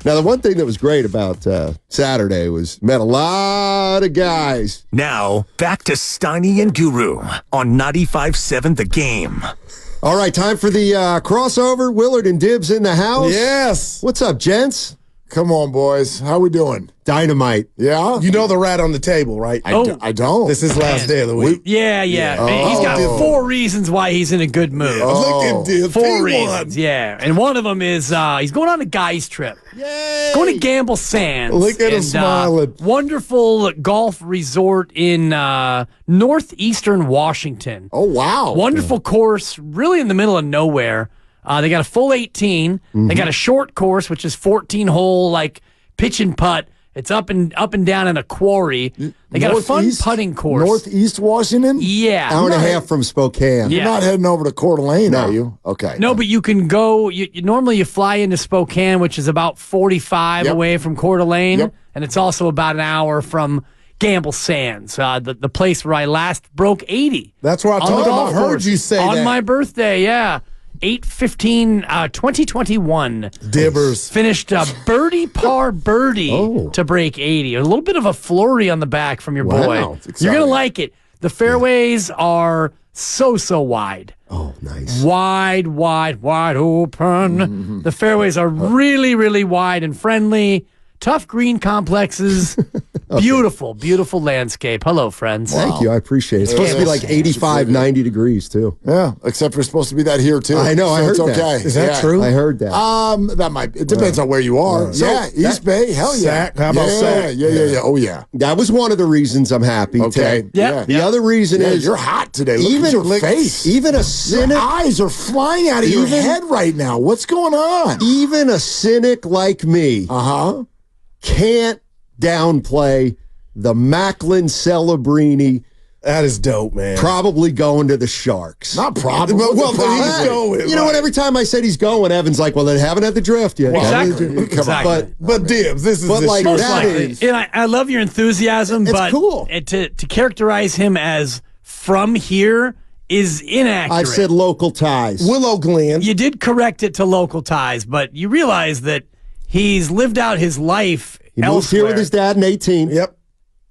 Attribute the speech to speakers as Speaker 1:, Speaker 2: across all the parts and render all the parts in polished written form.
Speaker 1: Now, the one thing that was great about Saturday was met a lot of guys.
Speaker 2: Now, back to Steiny and Guru on 95.7 The Game.
Speaker 1: All right, time for the crossover. Willard and Dibs in the house.
Speaker 3: Yes.
Speaker 1: What's up, gents?
Speaker 4: Come on, boys. How we doing?
Speaker 1: Dynamite.
Speaker 4: Yeah?
Speaker 3: You know the rat on the table, right?
Speaker 4: I don't.
Speaker 3: This is last day of the week.
Speaker 5: Yeah. Man, he's got 4 reasons why he's in a good mood.
Speaker 3: Look at Dibs.
Speaker 5: 4 reasons, yeah. And one of them is he's going on a guy's trip.
Speaker 3: Yay.
Speaker 5: Going to Gamble Sands.
Speaker 3: Look at him smiling.
Speaker 5: Wonderful golf resort in northeastern Washington.
Speaker 4: Oh, wow.
Speaker 5: Wonderful course, really in the middle of nowhere. They got a full 18. They got a short course, which is 14-hole, like pitch and putt. It's up and down in a quarry. They got a fun putting course.
Speaker 4: Northeast Washington?
Speaker 5: Yeah.
Speaker 1: Hour and a half from Spokane.
Speaker 4: You're not heading over to Coeur d'Alene, are you? Okay.
Speaker 5: No, but you can go. Normally you fly into Spokane, which is about 45 away from Coeur d'Alene, and it's also about an hour from Gamble Sands, the place where I last broke 80.
Speaker 3: That's where I heard you say
Speaker 5: on
Speaker 3: that.
Speaker 5: my birthday, yeah. 8/15/2021.
Speaker 3: Dibbers.
Speaker 5: Finished a birdie par birdie to break 80. A little bit of a flurry on the back from your boy. You're going to like it. The fairways are so wide.
Speaker 1: Oh, nice.
Speaker 5: Wide open. The fairways are really wide and friendly. Tough green complexes. Beautiful landscape. Hello, friends.
Speaker 1: Thank you. I appreciate it. It's supposed to be like 85, 90 degrees, too.
Speaker 4: Yeah, except for it's supposed to be that here, too.
Speaker 1: I know. I heard
Speaker 4: it's
Speaker 1: that.
Speaker 4: okay.
Speaker 3: Is that true?
Speaker 1: I heard that.
Speaker 4: That might. It depends on where you are. East Bay. Hell yeah.
Speaker 3: Sac. How about Sac?
Speaker 4: Yeah. Oh, yeah.
Speaker 1: That was one of the reasons I'm happy.
Speaker 4: Okay.
Speaker 5: Yeah.
Speaker 1: The other reason is
Speaker 4: you're hot today. Look at your face.
Speaker 1: Even a cynic.
Speaker 4: Your eyes are flying out of your head right now. What's going on?
Speaker 1: Even a cynic like me can't downplay the Macklin Celebrini.
Speaker 3: That is dope, man.
Speaker 1: Probably going to the Sharks.
Speaker 4: Not probably.
Speaker 3: Well,
Speaker 4: he's going.
Speaker 1: You know what? Every time I said he's going, Evan's like, well, they haven't had the draft yet.
Speaker 5: Exactly.
Speaker 3: But Dibs, this is
Speaker 1: but
Speaker 3: the
Speaker 1: like
Speaker 3: Sharks.
Speaker 1: that is.
Speaker 5: And I love your enthusiasm,
Speaker 1: It's
Speaker 5: but
Speaker 1: cool.
Speaker 5: To characterize him as from here is inaccurate.
Speaker 1: I said local ties.
Speaker 3: Willow Glen.
Speaker 5: You did correct it to local ties, but you realize that he's lived out his life
Speaker 1: He moved
Speaker 5: elsewhere
Speaker 1: here with his dad in 18.
Speaker 3: Yep.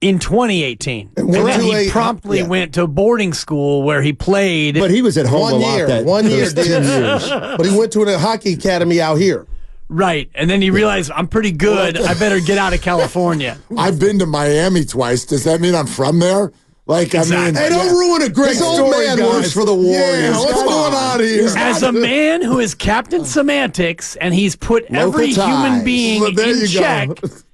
Speaker 5: in 2018. And
Speaker 3: went
Speaker 5: then
Speaker 3: to
Speaker 5: he
Speaker 3: a-
Speaker 5: promptly
Speaker 3: yeah.
Speaker 5: went to boarding school where he played.
Speaker 1: But he was at home
Speaker 3: 1
Speaker 1: a lot.
Speaker 3: year. 1 year,
Speaker 1: those 10 years.
Speaker 3: But he went to a hockey academy out here.
Speaker 5: Right. And then he realized, I'm pretty good. I better get out of California.
Speaker 4: I've been to Miami twice. Does that mean I'm from there? Like, I mean,
Speaker 3: Hey, don't ruin a great
Speaker 1: This old
Speaker 3: story,
Speaker 1: man
Speaker 3: guys.
Speaker 1: works for the Warriors.
Speaker 3: Yeah, what's
Speaker 1: Come
Speaker 3: going on here?
Speaker 5: As a man who is Captain Semantics and he's put every
Speaker 1: Local
Speaker 5: human
Speaker 1: ties.
Speaker 5: being
Speaker 4: Well, there
Speaker 5: in
Speaker 4: you go.
Speaker 5: check,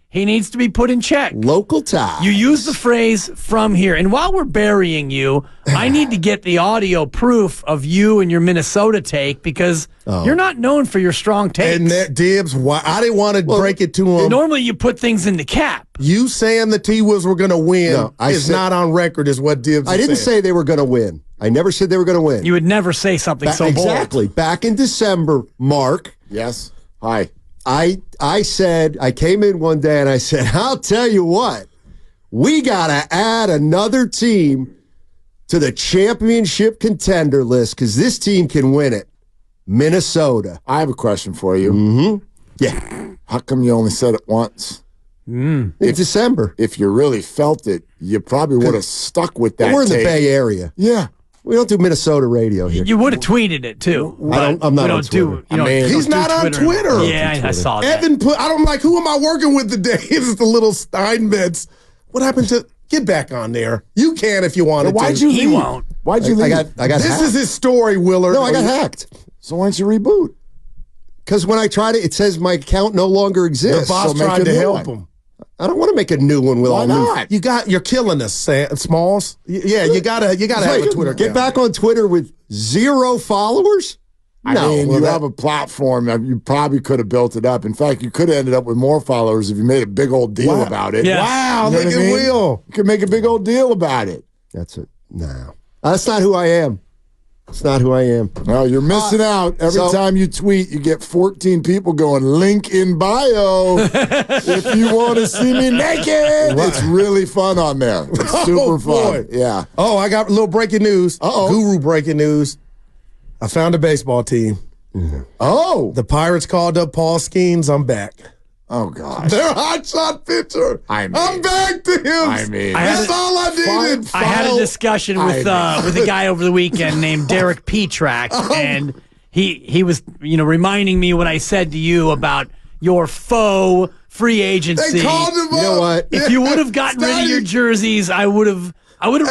Speaker 5: he needs to be put in check.
Speaker 1: Local ties.
Speaker 5: You use the phrase from here. And while we're burying you, I need to get the audio proof of you and your Minnesota take because you're not known for your strong takes.
Speaker 3: And that Dibs, why I didn't want to break it to him.
Speaker 5: Normally you put things in the cap.
Speaker 3: You saying the T-Wolves were going to win
Speaker 1: No, I
Speaker 3: is
Speaker 1: said-
Speaker 3: not on record, is what Dibs
Speaker 1: I didn't say they were going to win. I never said they were going to win.
Speaker 5: You would never say something so bold.
Speaker 1: Exactly. Back in December, Mark,
Speaker 4: yes. Hi.
Speaker 1: I said, I came in one day and I said, I'll tell you what, we got to add another team to the championship contender list because this team can win it. Minnesota.
Speaker 4: I have a question for you.
Speaker 1: Yeah.
Speaker 4: How come you only said it once?
Speaker 1: In December.
Speaker 4: If you really felt it, you probably would have stuck with that.
Speaker 1: We're in the
Speaker 4: take.
Speaker 1: Bay Area.
Speaker 4: Yeah.
Speaker 1: We don't do Minnesota radio here.
Speaker 5: You would have tweeted it too.
Speaker 1: I'm not on Twitter.
Speaker 3: He's not on Twitter.
Speaker 5: Yeah, I saw that.
Speaker 3: Evan put, I don't like, who am I working with today? It's the little Steinmetz. What happened to, get back on there. You can if you wanted
Speaker 4: Why'd
Speaker 3: to.
Speaker 4: you
Speaker 5: He
Speaker 4: leave?
Speaker 5: won't.
Speaker 4: Why'd you leave?
Speaker 1: I got
Speaker 3: This
Speaker 1: hacked.
Speaker 3: is his story, Willard.
Speaker 1: No, I got hacked.
Speaker 4: So why don't you reboot?
Speaker 1: Because when I tried it, it says my account no longer
Speaker 3: Your
Speaker 1: exists.
Speaker 3: boss
Speaker 4: so make
Speaker 3: tried
Speaker 4: a
Speaker 3: to
Speaker 4: new
Speaker 3: help
Speaker 4: one.
Speaker 3: him.
Speaker 1: I don't want to make a new one with
Speaker 4: Why
Speaker 1: all new.
Speaker 4: not?
Speaker 3: You're killing us, Smalls. Yeah, you gotta have a Twitter
Speaker 1: Get
Speaker 3: account.
Speaker 1: back on Twitter with 0 followers?
Speaker 4: I mean, you have a platform. You probably could have built it up. In fact, you could have ended up with more followers if you made a big old deal about it.
Speaker 5: Yeah.
Speaker 3: Wow,
Speaker 4: You know
Speaker 3: look
Speaker 4: what
Speaker 3: at
Speaker 4: I mean?
Speaker 3: Will.
Speaker 4: You could make a big old deal about it.
Speaker 1: That's it. No. That's not who I am. That's not who I am.
Speaker 4: No, you're missing out. Every
Speaker 1: so-
Speaker 4: time you tweet, you get 14 people going, link in bio if you want to see me naked. It's really fun on there. It's super fun.
Speaker 3: boy.
Speaker 4: Yeah.
Speaker 3: Oh, I got a little breaking news.
Speaker 4: Uh-oh.
Speaker 3: Guru breaking news. I found a baseball team.
Speaker 4: Oh.
Speaker 3: The Pirates called up Paul Skeens. I'm back.
Speaker 4: Oh, gosh.
Speaker 3: Their hotshot pitcher.
Speaker 4: I mean-
Speaker 3: I'm back to him.
Speaker 4: I mean-
Speaker 3: That's all I needed.
Speaker 5: I had a discussion with a guy over the weekend named Derek Petrak, and he was reminding me what I said to you about your faux free agency.
Speaker 3: They called him up.
Speaker 1: You know what?
Speaker 5: If you would have gotten rid of your jerseys, I would have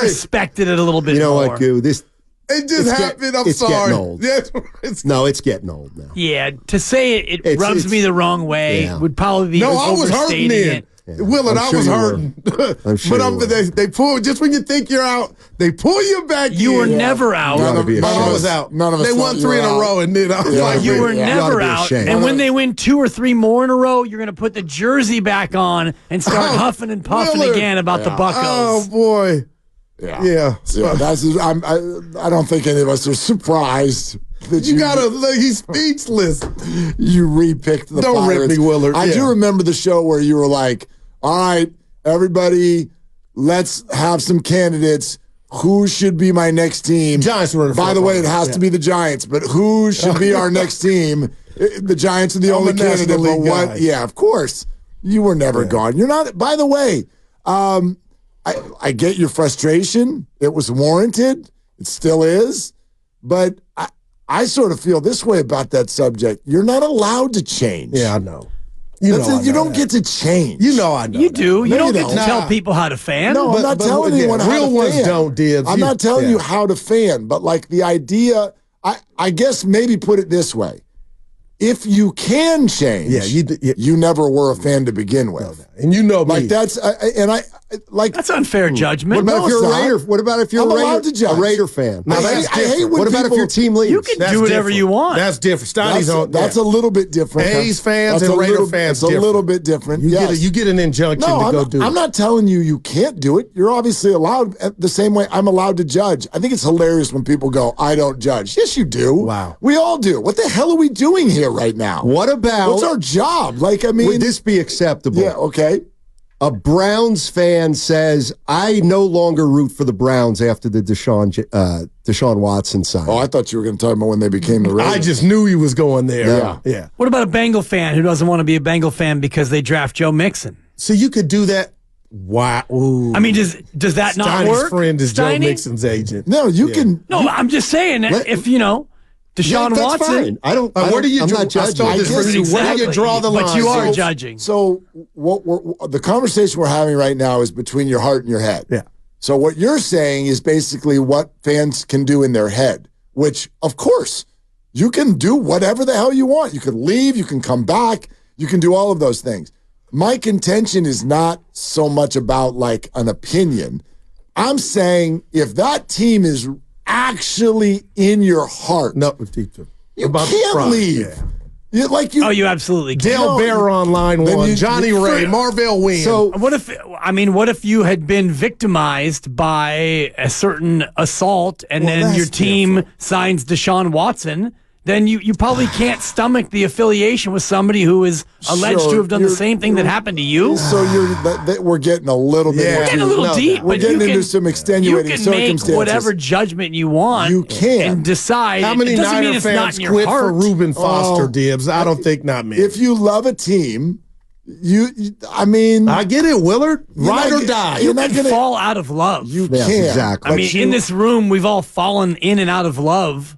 Speaker 5: respected it a little bit
Speaker 1: You know
Speaker 5: more.
Speaker 1: what, Goo?
Speaker 3: It just happened. I'm
Speaker 1: it's
Speaker 3: sorry.
Speaker 1: getting old.
Speaker 3: Yeah,
Speaker 1: No, it's getting old now.
Speaker 5: Yeah, to say it
Speaker 1: It's-
Speaker 5: rubs me the wrong way
Speaker 1: yeah.
Speaker 5: would probably be
Speaker 3: no, I was hurting
Speaker 5: overstating
Speaker 3: then.
Speaker 5: it.
Speaker 3: Willard,
Speaker 1: I'm
Speaker 3: I
Speaker 1: sure
Speaker 3: was
Speaker 1: you were.
Speaker 3: hurting.
Speaker 1: I'm sure you were.
Speaker 3: they pull just when you think you're out, they pull you back.
Speaker 5: You
Speaker 3: in.
Speaker 5: were never out.
Speaker 1: You ought to be
Speaker 3: I
Speaker 1: ashamed.
Speaker 3: was out.
Speaker 4: None of us
Speaker 3: They
Speaker 4: thought
Speaker 3: won
Speaker 4: you
Speaker 3: 3 in
Speaker 4: were
Speaker 3: a
Speaker 4: out.
Speaker 3: row, and then I was
Speaker 4: Yeah,
Speaker 3: like,
Speaker 5: You were
Speaker 1: You ought to
Speaker 5: never
Speaker 1: be
Speaker 5: out.
Speaker 1: ashamed.
Speaker 5: And when they win 2 or 3 more in a row, you're going to put the jersey back on and start
Speaker 3: Oh,
Speaker 5: huffing and puffing
Speaker 3: Willard.
Speaker 5: again about the
Speaker 4: Yeah.
Speaker 5: Buccos.
Speaker 3: oh boy.
Speaker 4: Yeah.
Speaker 3: Yeah.
Speaker 4: I don't think any of us are surprised that
Speaker 3: You gotta look, he's speechless.
Speaker 4: you repicked the
Speaker 3: Don't rip
Speaker 4: Pirates.
Speaker 3: me, Willard.
Speaker 4: I
Speaker 3: Yeah.
Speaker 4: do remember the show where you were like, all right, everybody, let's have some candidates. Who should be my next team?
Speaker 3: Giants were in the
Speaker 4: By
Speaker 3: front
Speaker 4: the way,
Speaker 3: line.
Speaker 4: it has to be the Giants, but who should be our next team? The Giants are the
Speaker 3: I'm
Speaker 4: only
Speaker 3: a National
Speaker 4: candidate, but
Speaker 3: League
Speaker 4: what?
Speaker 3: guy.
Speaker 4: Yeah, of course. You were never gone. You're not, by the way, I get your frustration. It was warranted. It still is. But I sort of feel this way about that subject. You're not allowed to change.
Speaker 3: Yeah, I know. You
Speaker 4: don't get to change.
Speaker 3: You know I know.
Speaker 5: You do. You
Speaker 4: No,
Speaker 5: don't
Speaker 4: you
Speaker 5: get to
Speaker 4: don't.
Speaker 5: tell people how to fan.
Speaker 4: No, I'm not telling anyone how
Speaker 3: real
Speaker 4: to
Speaker 3: ones
Speaker 4: fan.
Speaker 3: don't, Dibs.
Speaker 4: I'm not telling
Speaker 3: Yeah.
Speaker 4: you how to fan, but like the idea, I guess maybe put it this way. If you can change, you never were a fan to begin with.
Speaker 3: And you know me.
Speaker 4: Like that's,
Speaker 5: That's unfair judgment.
Speaker 1: What about if
Speaker 4: No,
Speaker 1: you're a
Speaker 4: it's not.
Speaker 1: Raider? What about if you're
Speaker 4: I'm
Speaker 1: a
Speaker 4: allowed
Speaker 1: Raider,
Speaker 4: to judge.
Speaker 1: a Raider fan?
Speaker 3: No, that's
Speaker 4: I hate
Speaker 3: different.
Speaker 4: when
Speaker 1: What about if
Speaker 4: people-
Speaker 1: your team leaves?
Speaker 5: You can
Speaker 3: That's
Speaker 5: do whatever
Speaker 3: different.
Speaker 5: you want.
Speaker 3: That's different. Steiny's on.
Speaker 4: That's a little bit different.
Speaker 3: A's fans
Speaker 4: That's
Speaker 3: and
Speaker 4: a
Speaker 3: Raider
Speaker 4: little-
Speaker 3: fans
Speaker 4: It's a little
Speaker 3: different.
Speaker 4: bit different.
Speaker 3: You
Speaker 4: yes.
Speaker 3: get an injunction
Speaker 4: No,
Speaker 3: to
Speaker 4: I'm
Speaker 3: go
Speaker 4: not,
Speaker 3: do it.
Speaker 4: I'm not telling you can't do it. You're obviously allowed the same way I'm allowed to judge. I think it's hilarious when people go, I don't judge. Yes, you do.
Speaker 3: Wow.
Speaker 4: We all do. What the hell are we doing here right now?
Speaker 1: What about?
Speaker 4: What's our job? Like, I mean,
Speaker 1: would this be acceptable?
Speaker 4: yeah, okay.
Speaker 1: A Browns fan says, "I no longer root for the Browns after the Deshaun Watson sign."
Speaker 4: Oh, I thought you were going to talk about when they became the Raiders.
Speaker 3: I just knew he was going there.
Speaker 4: Yeah.
Speaker 3: Yeah.
Speaker 5: What about a Bengal fan who doesn't want to be a Bengal fan because they draft Joe Mixon?
Speaker 3: So you could do that. Wow. Ooh.
Speaker 5: I mean, does that not
Speaker 3: Steiny's
Speaker 5: work?
Speaker 3: friend is Joe
Speaker 5: Steiny?
Speaker 3: Mixon's agent.
Speaker 4: No, you can.
Speaker 5: No, I'm just saying if Deshaun
Speaker 1: that's
Speaker 5: Watson.
Speaker 1: fine. I don't.
Speaker 3: Where do you
Speaker 1: I'm
Speaker 3: draw?
Speaker 1: not
Speaker 3: I
Speaker 1: judging.
Speaker 3: stole this
Speaker 4: I
Speaker 3: from you.
Speaker 4: guess
Speaker 3: Where do you draw the line?
Speaker 5: But you are
Speaker 4: So-
Speaker 5: judging.
Speaker 4: So the conversation we're having right now is between your heart and your head.
Speaker 3: Yeah.
Speaker 4: So what you're saying is basically what fans can do in their head, which, of course, you can do whatever the hell you want. You can leave, you can come back, you can do all of those things. My contention is not so much about like an opinion. I'm saying if that team is actually in your heart,
Speaker 3: No,
Speaker 4: you
Speaker 3: about
Speaker 4: can't
Speaker 3: pride,
Speaker 4: leave.
Speaker 3: yeah.
Speaker 5: You absolutely can.
Speaker 3: Dale Bear on line
Speaker 4: then
Speaker 3: one.
Speaker 4: you-
Speaker 3: Johnny
Speaker 4: you-
Speaker 3: Ray, Marvell Wynn.
Speaker 1: So
Speaker 5: What if you had been victimized by a certain assault and
Speaker 3: Well,
Speaker 5: then
Speaker 3: that's
Speaker 5: your team signs Deshaun Watson? Then you probably can't stomach the affiliation with somebody who is alleged
Speaker 4: Sure,
Speaker 5: to have done the
Speaker 4: you're-
Speaker 5: same thing that happened to you.
Speaker 4: So we're getting a little bit.
Speaker 3: Yeah.
Speaker 4: into-
Speaker 5: We're getting a little
Speaker 3: No,
Speaker 5: deep.
Speaker 4: we're
Speaker 5: but
Speaker 4: getting
Speaker 5: you
Speaker 4: into
Speaker 5: can,
Speaker 4: some extenuating
Speaker 5: You can
Speaker 4: circumstances.
Speaker 5: make whatever judgment you want.
Speaker 4: You can.
Speaker 5: and decide.
Speaker 3: how many
Speaker 5: it doesn't mean
Speaker 3: Niner
Speaker 5: it's not
Speaker 3: fans
Speaker 5: in your
Speaker 3: quit
Speaker 5: heart.
Speaker 3: for Reuben Foster,
Speaker 4: Oh,
Speaker 3: Dibs? I don't think not many.
Speaker 4: If you love a team, I mean,
Speaker 3: I get it, Willard. Ride or die.
Speaker 4: You're
Speaker 5: You
Speaker 4: not
Speaker 5: can
Speaker 4: gonna.
Speaker 5: fall out of love.
Speaker 4: You
Speaker 1: yes,
Speaker 4: can't.
Speaker 1: exactly.
Speaker 5: I mean, in this room, we've all fallen in and out of love.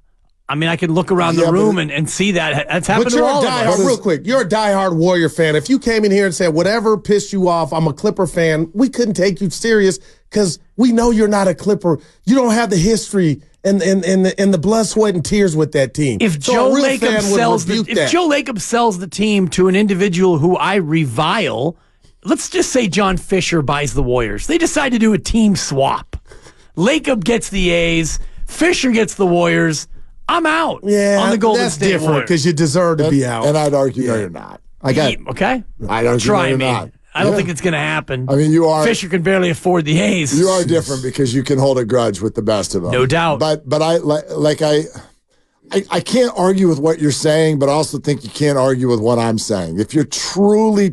Speaker 5: I mean, I could look around
Speaker 4: Yeah,
Speaker 5: the room
Speaker 4: but-
Speaker 5: and see that. That's happened
Speaker 3: But
Speaker 5: to
Speaker 3: you're a
Speaker 5: all of us.
Speaker 3: diehard, real quick, you're a diehard Warrior fan. If you came in here and said, whatever pissed you off, I'm a Clipper fan, we couldn't take you serious because we know you're not a Clipper. You don't have the history and the blood, sweat, and tears with that team.
Speaker 5: If
Speaker 3: So
Speaker 5: Joe
Speaker 3: a real
Speaker 5: Lacob
Speaker 3: fan would
Speaker 5: sells
Speaker 3: rebuke that.
Speaker 5: if Joe Lacob sells the team to an individual who I revile, let's just say John Fisher buys the Warriors. They decide to do a team swap. Lacob gets the A's, Fisher gets the Warriors. I'm out on the Golden
Speaker 3: that's
Speaker 5: State
Speaker 3: different
Speaker 5: Warriors.
Speaker 3: because you deserve to be out.
Speaker 4: And I'd argue, no, you're not.
Speaker 1: I got.
Speaker 5: Okay?
Speaker 4: I'd argue,
Speaker 5: Try
Speaker 4: no, you're
Speaker 5: me.
Speaker 4: not.
Speaker 5: I don't
Speaker 4: Yeah.
Speaker 5: think it's going to happen.
Speaker 4: I mean, you are.
Speaker 5: Fisher can barely afford the A's.
Speaker 4: You are different because you can hold a grudge with the best of them.
Speaker 5: No doubt.
Speaker 4: But I can't argue with what you're saying, but I also think you can't argue with what I'm saying. If you truly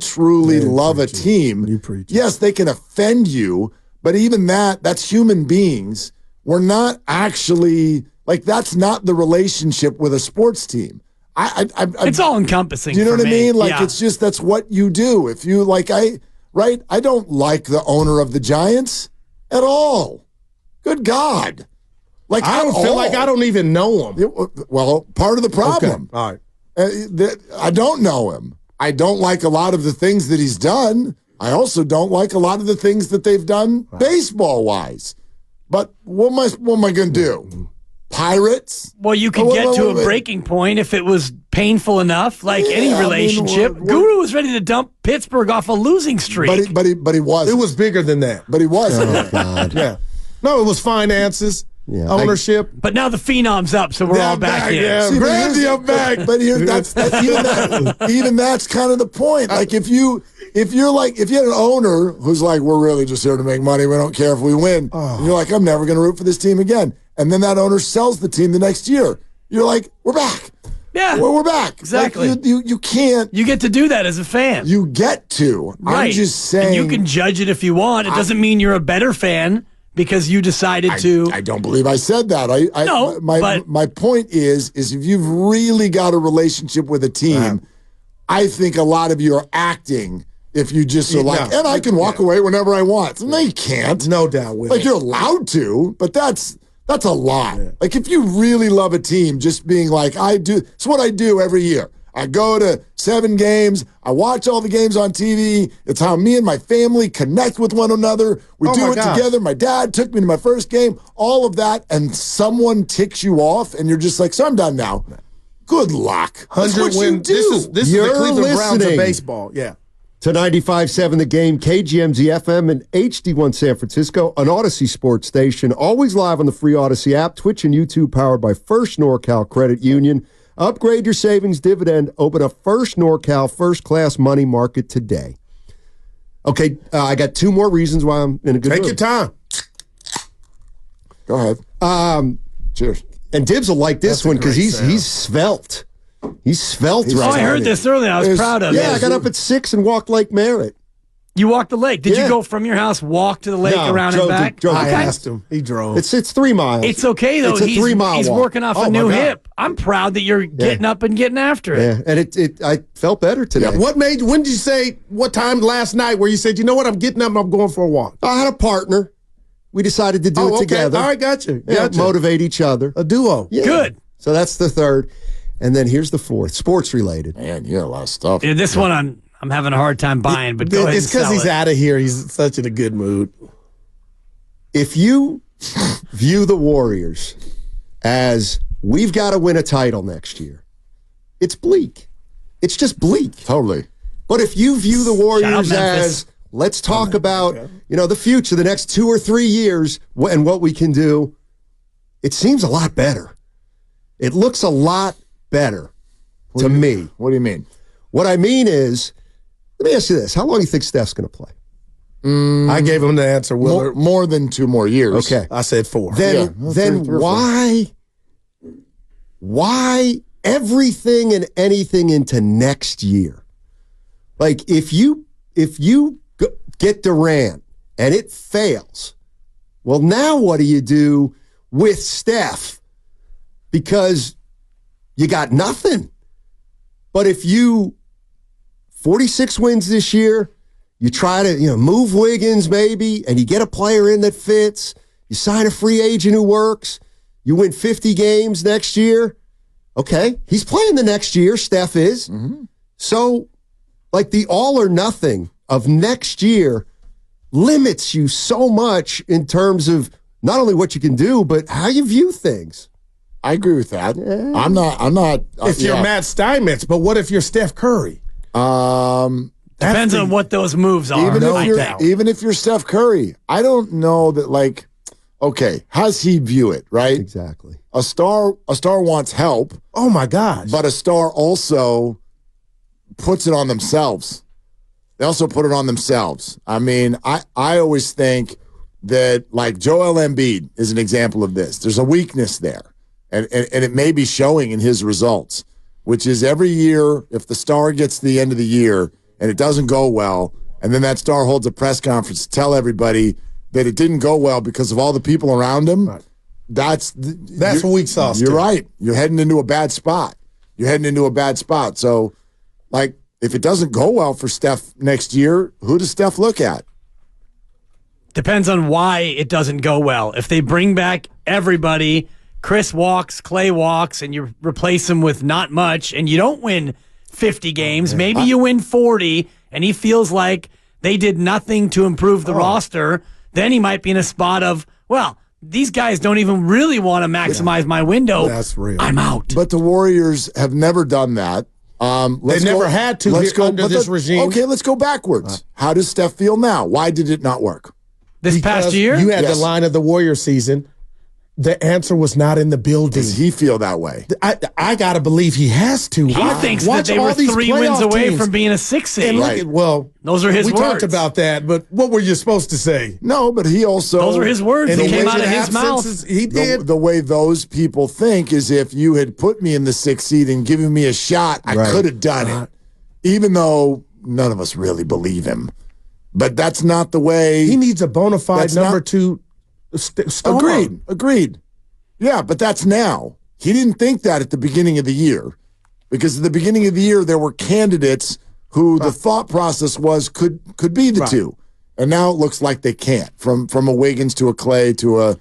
Speaker 4: love a team, yes, they can offend you, but even that's human beings. We're not actually, like, that's not the relationship with a sports team.
Speaker 5: It's all encompassing.
Speaker 4: Do you know
Speaker 5: for
Speaker 4: what I
Speaker 5: me.
Speaker 4: mean? Like
Speaker 5: Yeah.
Speaker 4: it's just that's what you do. If you like, I don't like the owner of the Giants at all. Good God! Like
Speaker 3: I don't feel like I don't even know him.
Speaker 4: Well, part of the problem.
Speaker 3: Okay. All right.
Speaker 4: I don't know him. I don't like a lot of the things that he's done. I also don't like a lot of the things that they've done baseball-wise. But what am I going to do? Pirates?
Speaker 5: Well, you could get to a breaking point if it was painful enough, like any relationship. Guru was ready to dump Pittsburgh off a losing streak.
Speaker 4: But he wasn't.
Speaker 3: It was bigger than that.
Speaker 4: But he wasn't.
Speaker 1: Oh, God.
Speaker 3: Yeah. No, it was finances, ownership.
Speaker 5: But now the phenom's up, so we're all back in.
Speaker 3: Yeah,
Speaker 4: See,
Speaker 3: Brandy, I'm back.
Speaker 4: But here, even that's kind of the point. Like if you had an owner who's like, we're really just here to make money, we don't care if we win, and you're like, I'm never going to root for this team again, and then that owner sells the team the next year, you're like, we're back.
Speaker 5: Yeah,
Speaker 4: we're back.
Speaker 5: Exactly.
Speaker 4: Like you can't.
Speaker 5: You get to do that as a fan.
Speaker 4: You get to.
Speaker 5: Right.
Speaker 4: I'm just saying.
Speaker 5: And you can judge it if you want. It doesn't mean you're a better fan because you decided to.
Speaker 4: I don't believe I said that.
Speaker 5: No,
Speaker 4: my point is if you've really got a relationship with a team, I think a lot of you are acting if you just are like, and I can walk away whenever I want. No, you can't.
Speaker 3: No doubt with
Speaker 4: Like
Speaker 3: it.
Speaker 4: you're allowed to, but that's a lot. Yeah. Like if you really love a team, just being like, I do. It's what I do every year. I go to 7 games. I watch all the games on TV. It's how me and my family connect with one another. We do it together. My dad took me to my first game. All of that, and someone ticks you off, and you're just like, so I'm done now. Good luck. That's what you do.
Speaker 3: This is the Cleveland Browns of baseball. Yeah.
Speaker 1: To 95.7 The Game, KGMZ FM and HD1 San Francisco, an Odyssey sports station, always live on the free Odyssey app, Twitch and YouTube, powered by First NorCal Credit Union. Upgrade your savings dividend. Open a First NorCal first-class money market today. Okay, I got 2 more reasons why I'm in a good mood.
Speaker 3: Take your time.
Speaker 4: Go ahead. Cheers.
Speaker 1: And Dibs will like this one because he's svelte. He's svelte right now.
Speaker 5: I heard this earlier. I was proud of it.
Speaker 1: Yeah, I got up at 6 and walked Lake Merritt.
Speaker 5: You walked the lake. Did you go from your house, walk to the lake, around and back?
Speaker 3: I asked him. He drove.
Speaker 1: It's 3 miles.
Speaker 5: It's okay, though.
Speaker 1: It's a 3-mile
Speaker 5: He's
Speaker 1: walk.
Speaker 5: working off a new hip. I'm proud that you're getting up and getting after it.
Speaker 1: Yeah, and I felt better today.
Speaker 3: Yeah. When did you say, what time last night where you said, you know what, I'm getting up and I'm going for a walk?
Speaker 1: I had a partner. We decided to do it together.
Speaker 3: All right, gotcha.
Speaker 1: Motivate each other.
Speaker 3: A duo.
Speaker 1: Yeah.
Speaker 5: Good.
Speaker 1: So that's the 3rd. And then here's the 4th, sports related.
Speaker 4: Man, you got a lot of stuff.
Speaker 5: Yeah, this one I'm having a hard time buying, but go ahead.
Speaker 3: It's because he's out of here. He's such in a good mood.
Speaker 1: If you view the Warriors as we've got to win a title next year, it's bleak. It's just bleak.
Speaker 4: Totally.
Speaker 1: But if you view the Warriors as let's talk about the future, the next 2 or 3 years, and what we can do, it seems a lot better. It looks a lot better to me.
Speaker 4: What do you mean?
Speaker 1: What I mean is, let me ask you this. How long do you think Steph's going to play?
Speaker 3: I gave him the answer, Willard.
Speaker 4: More than 2 more years.
Speaker 1: Okay.
Speaker 3: I said 4.
Speaker 1: Then why everything and anything into next year? Like if you get Durant and it fails, well, now what do you do with Steph? Because you got nothing. But if you 46 wins this year, you try to move Wiggins maybe, and you get a player in that fits, you sign a free agent who works, you win 50 games next year. Okay, he's playing the next year, Steph is. Mm-hmm. So, like the all or nothing of next year limits you so much in terms of not only what you can do, but how you view things.
Speaker 4: I agree with that.
Speaker 1: Yeah.
Speaker 4: I'm not.
Speaker 3: If you're Matt Steinmetz, but what if you're Steph Curry?
Speaker 5: Depends on what those moves are.
Speaker 4: Even if you're Steph Curry, I don't know that. Like, okay, how's he view it? Right?
Speaker 1: Exactly.
Speaker 4: A star wants help.
Speaker 3: Oh my gosh!
Speaker 4: But a star also puts it on themselves. They also put it on themselves. I mean, I always think that like Joel Embiid is an example of this. There's a weakness there. And it may be showing in his results, which is every year, if the star gets to the end of the year and it doesn't go well, and then that star holds a press conference to tell everybody that it didn't go well because of all the people around him,
Speaker 3: right.
Speaker 4: that's
Speaker 3: weak sauce.
Speaker 4: You're right. You're heading into a bad spot. you're heading into a bad spot. So, like, if it doesn't go well for Steph next year, who does Steph look at?
Speaker 5: Depends on why it doesn't go well. If they bring back everybody, Chris walks, Clay walks, and you replace him with not much, and you don't win 50 games, maybe you win 40, and he feels like they did nothing to improve the roster, then he might be in a spot of, well, these guys don't even really want to maximize my window.
Speaker 3: That's real.
Speaker 5: I'm out.
Speaker 4: But the Warriors have never done that.
Speaker 3: They never had to under this regime.
Speaker 4: Okay, let's go backwards. How does Steph feel now? Why did it not work?
Speaker 5: This past year?
Speaker 3: You had the line of the Warrior season. The answer was not in the building.
Speaker 4: Does he feel that way?
Speaker 3: I got to believe he has to.
Speaker 5: He thinks that they were 3 wins away from being a 6 seed.
Speaker 3: And look, well,
Speaker 5: those are his words.
Speaker 3: We talked about that, but what were you supposed to say?
Speaker 4: No, but he also...
Speaker 5: Those are his words that came out of his mouth.
Speaker 3: He did.
Speaker 4: The way those people think is if you had put me in the 6th seed and given me a shot, I could have done it. Even though none of us really believe him. But that's not the way...
Speaker 3: He needs a bona fide number 2 star.
Speaker 4: Agreed. Yeah, but that's now. He didn't think that at the beginning of the year. Because at the beginning of the year, there were candidates who the thought process was could be the two. And now it looks like they can't. From a Wiggins to a Clay to a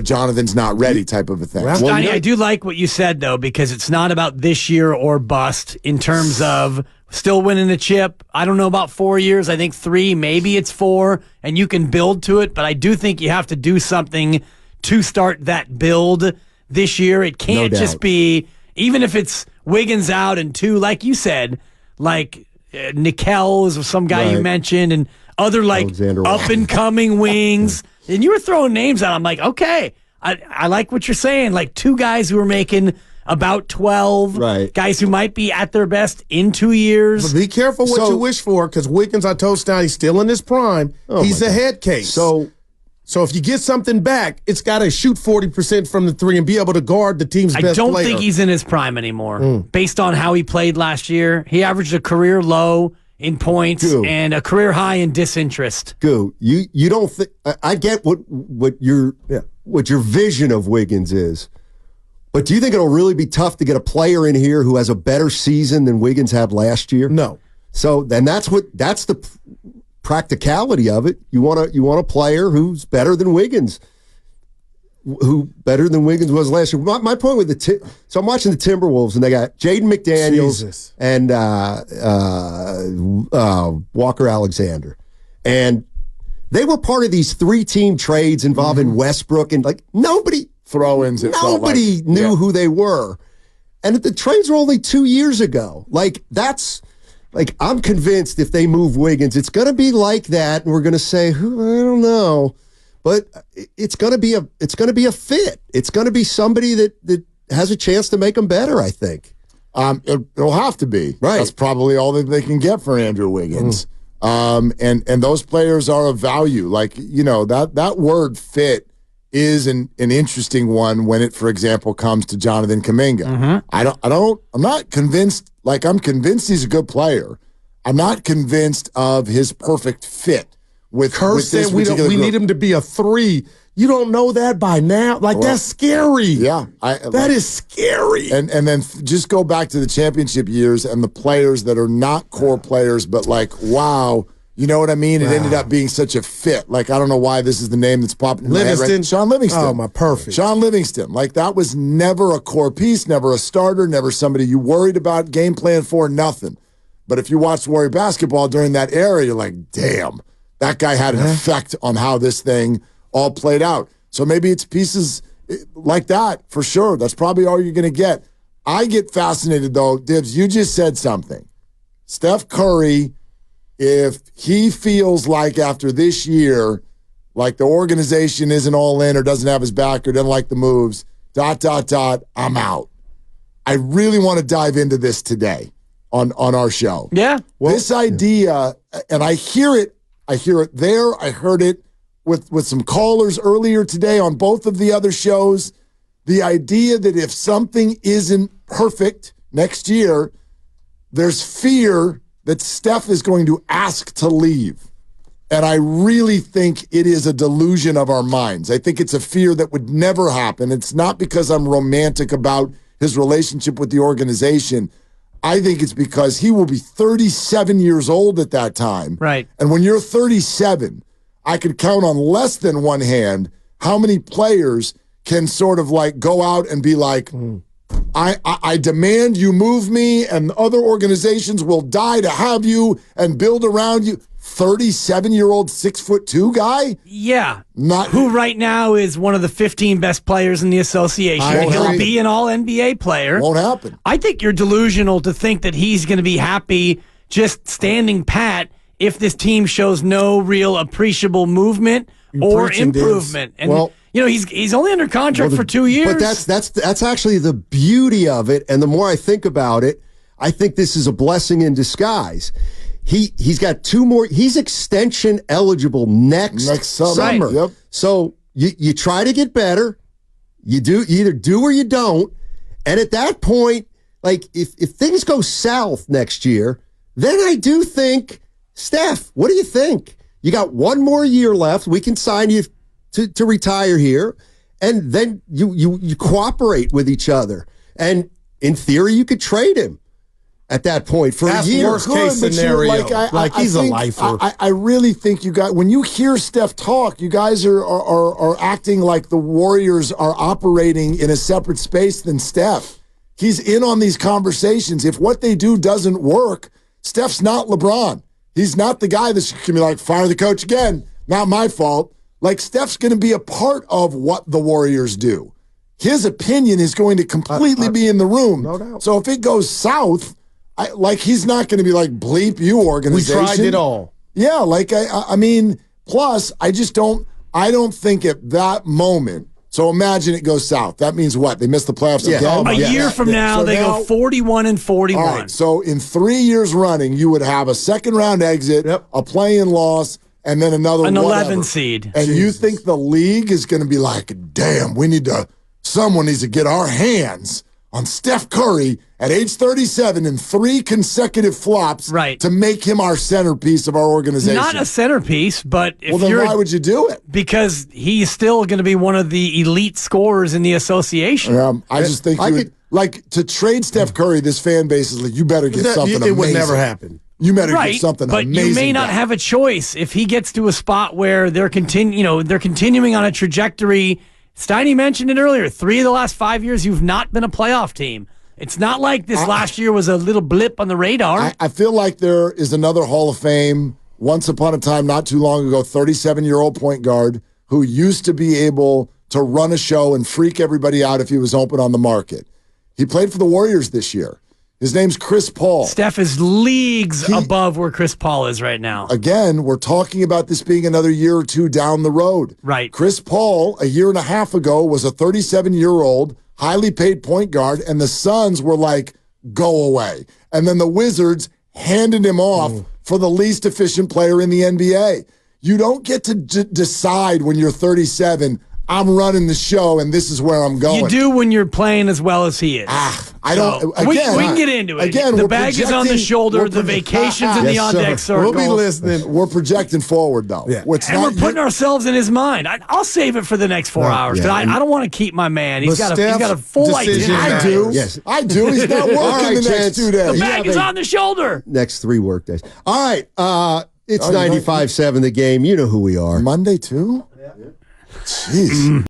Speaker 4: Jonathan's not ready type of a thing.
Speaker 5: Well, Steiny, I do like what you said, though, because it's not about this year or bust in terms of still winning a chip. I don't know about 4 years. I think 3, maybe it's 4, and you can build to it. But I do think you have to do something to start that build this year. It can't just be, even if it's Wiggins out and 2, like you said, like Nickel is some guy you mentioned, and other like up-and-coming wings. And you were throwing names out. I'm like, okay, I like what you're saying. Like 2 guys who are making about 12, guys who might be at their best in 2 years.
Speaker 3: But be careful what you wish for, because Wiggins, I told Steiny, he's still in his prime. He's a head case. So if you get something back, it's got to shoot 40% from the 3 and be able to guard the team's best player.
Speaker 5: I don't think he's in his prime anymore. Based on how he played last year, he averaged a career low in points and a career high in disinterest.
Speaker 1: You don't think I get what your vision of Wiggins is. But do you think it'll really be tough to get a player in here who has a better season than Wiggins had last year?
Speaker 3: No.
Speaker 1: So then that's the practicality of it. You want a player who's better than Wiggins. Who better than Wiggins was last year. My point with so I'm watching the Timberwolves, and they got Jaden McDaniels and Walker Alexander. And they were part of these 3-team trades involving Westbrook, and like nobody knew who they were. And the trades were only 2 years ago. I'm convinced if they move Wiggins, it's going to be like that, and we're going to say, I don't know. But it's going to be a fit. It's going to be somebody that has a chance to make them better, I think.
Speaker 4: It'll have to be.
Speaker 1: Right.
Speaker 4: That's probably all that they can get for Andrew Wiggins. And those players are of value. Like, that word fit is an interesting one when it, for example, comes to Jonathan Kuminga. I'm not convinced, I'm convinced he's a good player. I'm not convinced of his perfect fit.
Speaker 3: Kerr said we need him to be a 3. You don't know that by now? That's scary.
Speaker 4: Yeah.
Speaker 3: That is scary.
Speaker 4: And then just go back to the championship years and the players that are not core players, but wow, you know what I mean? It ended up being such a fit. I don't know why this is the name that's popping in my head, right? Sean Livingston.
Speaker 3: Oh, my perfect.
Speaker 4: Sean Livingston. That was never a core piece, never a starter, never somebody you worried about, game plan for, nothing. But if you watched Warrior basketball during that era, you're like, damn. That guy had an effect on how this thing all played out. So maybe it's pieces like that, for sure. That's probably all you're going to get. I get fascinated, though. Dibs, you just said something. Steph Curry, if he feels like after this year, the organization isn't all in or doesn't have his back or doesn't like the moves, ... I'm out. I really want to dive into this today on our show.
Speaker 5: Yeah.
Speaker 4: This idea, and I hear it there. I heard it with some callers earlier today on both of the other shows. The idea that if something isn't perfect next year, there's fear that Steph is going to ask to leave. And I really think it is a delusion of our minds. I think it's a fear that would never happen. It's not because I'm romantic about his relationship with the organization. I think it's because he will be 37 years old at that time.
Speaker 5: Right.
Speaker 4: And when you're 37, I could count on less than one hand how many players can sort of like go out and be like, I demand you move me, and other organizations will die to have you and build around you. 37-year-old 6'2" guy?
Speaker 5: Yeah.
Speaker 4: Not
Speaker 5: who right now is one of the 15 best players in the association. He'll be an all-NBA player.
Speaker 4: Won't happen.
Speaker 5: I think you're delusional to think that he's going to be happy just standing pat if this team shows no real appreciable movement or improvement. And he's only under contract for 2 years.
Speaker 1: But that's actually the beauty of it. And the more I think about it, I think this is a blessing in disguise. He's got 2 more. He's extension eligible next summer.
Speaker 4: Right. Yep.
Speaker 1: So you try to get better. You either do or you don't. And at that point, like if things go south next year, then I do think, Steph, what do you think? You got 1 more year left. We can sign you to retire here, and then you cooperate with each other. And in theory, you could trade him at that point for a year.
Speaker 3: Worst case scenario. He's a lifer.
Speaker 4: I really think when you hear Steph talk, you guys are acting like the Warriors are operating in a separate space than Steph. He's in on these conversations. If what they do doesn't work, Steph's not LeBron. He's not the guy that's going to be like, fire the coach again. Not my fault. Like, Steph's going to be a part of what the Warriors do. His opinion is going to completely be in the room.
Speaker 3: No doubt.
Speaker 4: So if it goes south, he's not going to be like, bleep you, organization.
Speaker 3: We tried it all.
Speaker 4: Yeah, I mean, plus, I don't think at that moment. So imagine it goes south. That means what? They miss the playoffs again?
Speaker 5: A year from now, so they go 41-41.
Speaker 4: All right, so in 3 years running, you would have a second-round exit, a play-in loss, and then an
Speaker 5: 11 seed.
Speaker 4: And you think the league is going to be like, damn, someone needs to get our hands on Steph Curry at age 37 in 3 consecutive flops to make him our centerpiece of our organization.
Speaker 5: Not a centerpiece, but if
Speaker 4: then why would you do it?
Speaker 5: Because he's still going to be one of the elite scorers in the association.
Speaker 4: I just think to trade Steph Curry, this fan base is like, you better get something amazing.
Speaker 3: It would never happen.
Speaker 4: You better get something
Speaker 5: but
Speaker 4: amazing.
Speaker 5: You may not have a choice if he gets to a spot where they're continuing on a trajectory. Steiny mentioned it earlier. 3 of the last 5 years, you've not been a playoff team. It's not like this last year was a little blip on the radar.
Speaker 4: I feel like there is another Hall of Fame, once upon a time, not too long ago, 37-year-old point guard who used to be able to run a show and freak everybody out if he was open on the market. He played for the Warriors this year. His name's Chris Paul.
Speaker 5: Steph is leagues above where Chris Paul is right now.
Speaker 4: Again, we're talking about this being another year or 2 down the road.
Speaker 5: Right.
Speaker 4: Chris Paul, a year and a half ago, was a 37-year-old, highly paid point guard, and the Suns were like, go away. And then the Wizards handed him off for the least efficient player in the NBA. You don't get to decide when you're 37, I'm running the show and this is where I'm going.
Speaker 5: You do when you're playing as well as he is.
Speaker 4: I don't. Again,
Speaker 5: we can get into it.
Speaker 4: Again,
Speaker 5: the bag is on the shoulder. The vacations and the on-deck circle.
Speaker 3: We'll be listening.
Speaker 4: We're projecting forward, though.
Speaker 3: Yeah.
Speaker 5: And we're putting ourselves in his mind. I'll save it for the next 4 hours because I don't want to keep my man. He's got a full
Speaker 3: decision.
Speaker 4: I do. Yes, I do. He's not working the next 2 days.
Speaker 5: The bag is on the shoulder.
Speaker 1: Next 3 work days. All right. It's 95.7 The Game. You know who we are.
Speaker 4: Monday, too? Yeah. Jeez.